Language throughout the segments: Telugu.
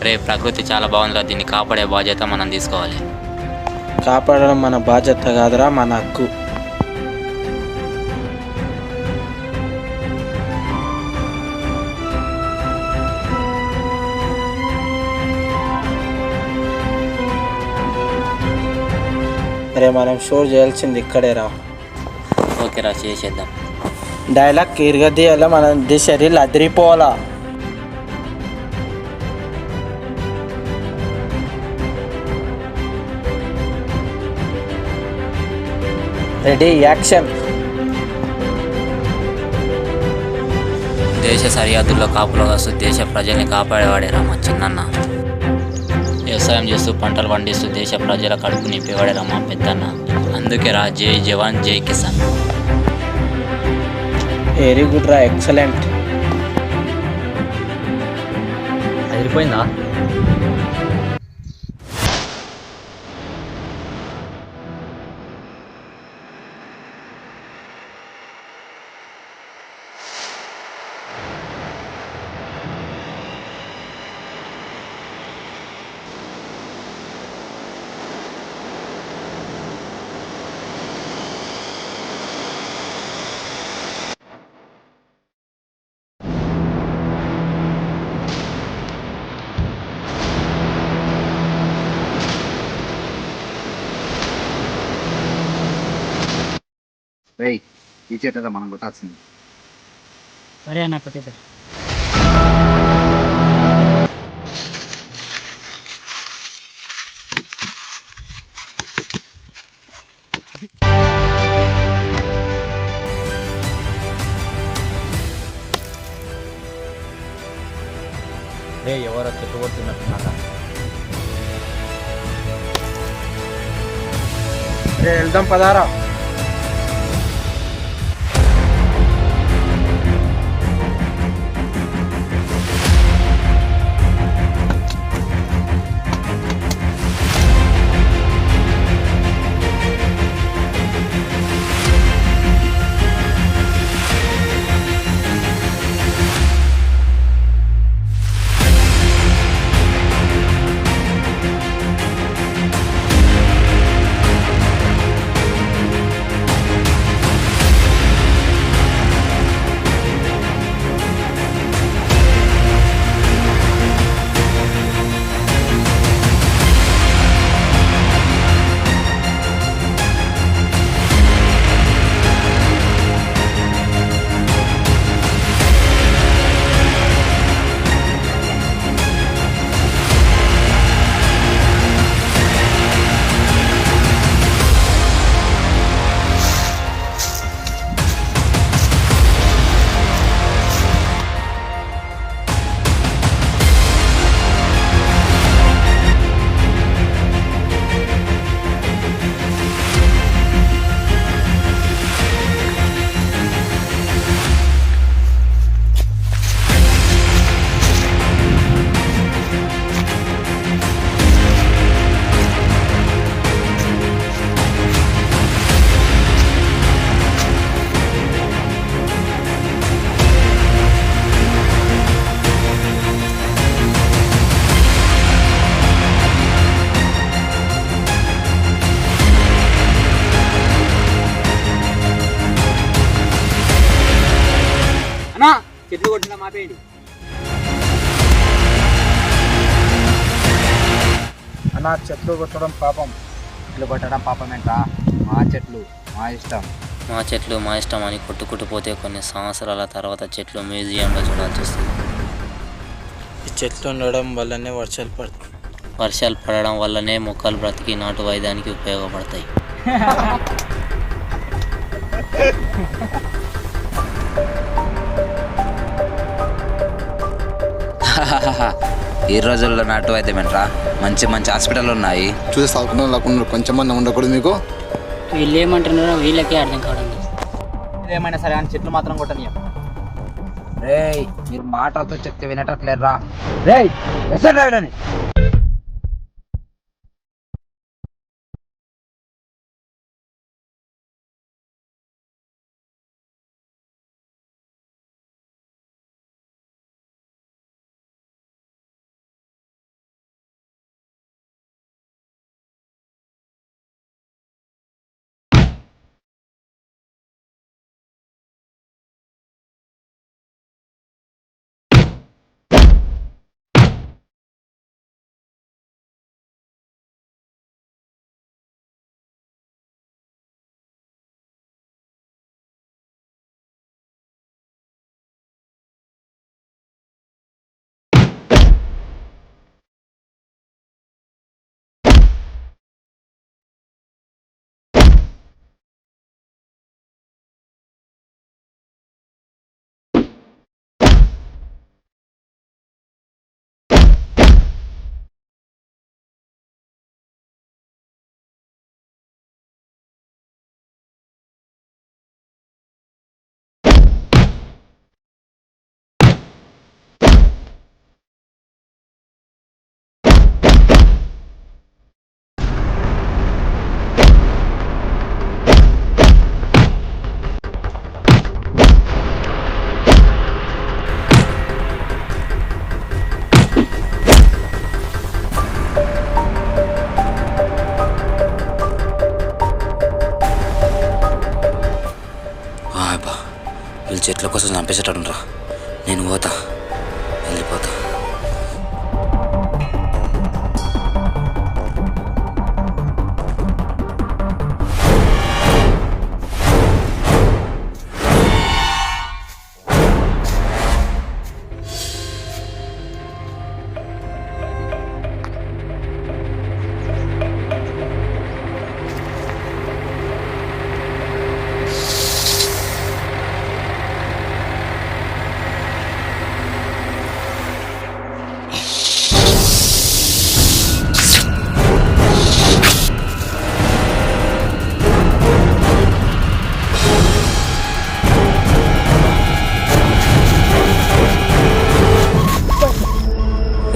రే ప్రకృతి చాలా బాగుందిరా, దీన్ని కాపాడే బాధ్యత మనం తీసుకోవాలి. కాపాడడం మన బాధ్యత కాదురా, మన హక్కు. అరే మనం షో చేయాల్సింది ఇక్కడేరా. ఓకేరా, చేసేద్దాం. డైలాగ్ ఇరగదీయాల, మన శరీరం అదిరిపోవాలా. Ready, action. దేశ సరిహద్దుల్లో కాపులో కాస్తూ దేశ ప్రజల్ని కాపాడేవాడేరా మా చిన్నన్న. వ్యవసాయం చేస్తూ పంటలు పండిస్తూ దేశ ప్రజల కడుపు నింపేవాడేరా మా పెద్దన్న. అందుకే రా, జై జవాన్ జై కిసాన్. వెరీ గుడ్ రా, ఎక్సలెంట్. అదిరిపోయిందా? రేయ్, ఈ చేత మనం కొట్టాల్సింది. సరే అన్న, కొట్టేసారు. రే ఎవరో చెట్టు కొడుతున్నట్టున్నారా? వెళ్దాం పదారా. అన్నా, చెట్లు కొట్టిన మాపేయండి. అన్నా, చెట్లు కొట్టడం పాపం. చెట్లు కొట్టడం పాపం ఏంట్రా? మా చెట్లు మా ఇష్టం. మా చెట్లు మా ఇష్టం అని కొట్టుకుట్టుపోతే కొన్ని సంవత్సరాల తర్వాత చెట్లు మ్యూజియంలో చూడాల్సి వస్తుంది. ఈ చెట్లు ఉండడం వల్లనే వర్షాలు పడతాయి. వర్షాలు పడడం వల్లనే మొక్కలు బ్రతికి నాటు వైద్యానికి ఉపయోగపడతాయి. ఈ రోజుల్లో నాటు వైద్యం ఏంట్రా? మంచి మంచి హాస్పిటల్ ఉన్నాయి. చూసి సాగుకుండా లేకుండా కొంచెమన్నా ఉండకూడదు మీకు? వీళ్ళు ఏమంటున్నారో వీళ్ళకే అర్థం కావడం లేదు. ఏమైనా సరే అని చెట్లు మాత్రం కొట్టనియం. రేయ్, మీరు మాటలతో చెప్తే వినటట్లేరా? రేయ్, ఎసరు డ్రైవర్ని. చెట్ల కోసం చంపేసేటట్టు రా. నేను పోతా, వెళ్ళిపోతా.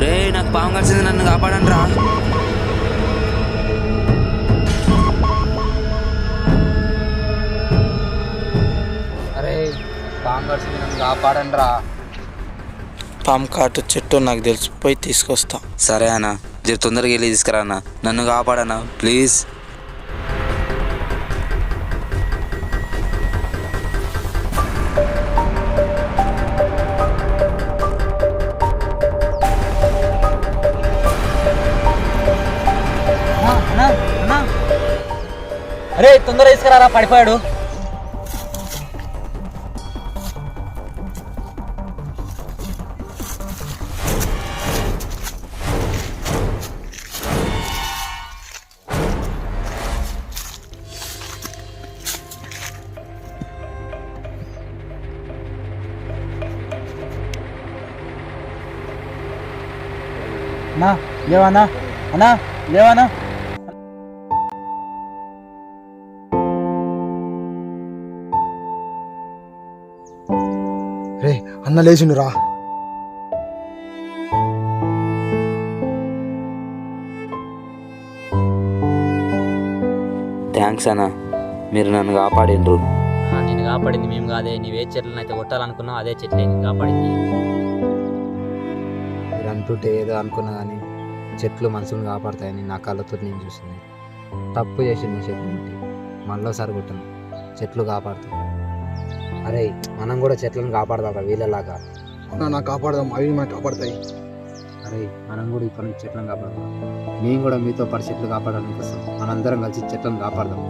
రే నాకు పాము కలిసింది, నన్ను కాపాడండి రా. అరే పాము కలిసింది, నన్ను కాపాడండి రా. పాము కాటు చెట్టు నాకు తెలిసిపోయి తీసుకొస్తా. సరే అన్న, జర తొందరగా వెళ్ళి తీసుకురా అన్న, నన్ను కాపాడన్నా ప్లీజ్. అరే తొందరగా తీసుకురారా, పడిపోయాడు. అన్నా లేవన్నా, అన్నా లేవన్నా. రే అన్న లేచిండు రా. థ్యాంక్స్ అన్న, మీరు నన్ను కాపాడిండ్రు. నేను కాపాడింది మేము కాదే, నీవే చెట్లను అయితే కొట్టాలనుకున్నావు అదే చెట్లే నేను కాపాడింది. మీరు అంటుంటే ఏదో అనుకున్నా కానీ చెట్లు మనుషులను కాపాడతాయని నా కళ్ళతో నేను చూసింది. తప్పు చేసింది చెట్లు ముట్టి, మళ్ళీసారి కొట్టను. చెట్లు కాపాడుతాయి. అరే మనం కూడా చెట్లను కాపాడదాం వీళ్ళలాగా. నాకు కాపాడదాం, అవి మనకు కాపాడతాయి. అరే మనం కూడా ఇప్పటి నుంచి చెట్లను కాపాడదాం. మేము కూడా మీతో పాటు చెట్లు కాపాడడానికి వస్తాం. మనందరం కలిసి చెట్లను కాపాడదాం.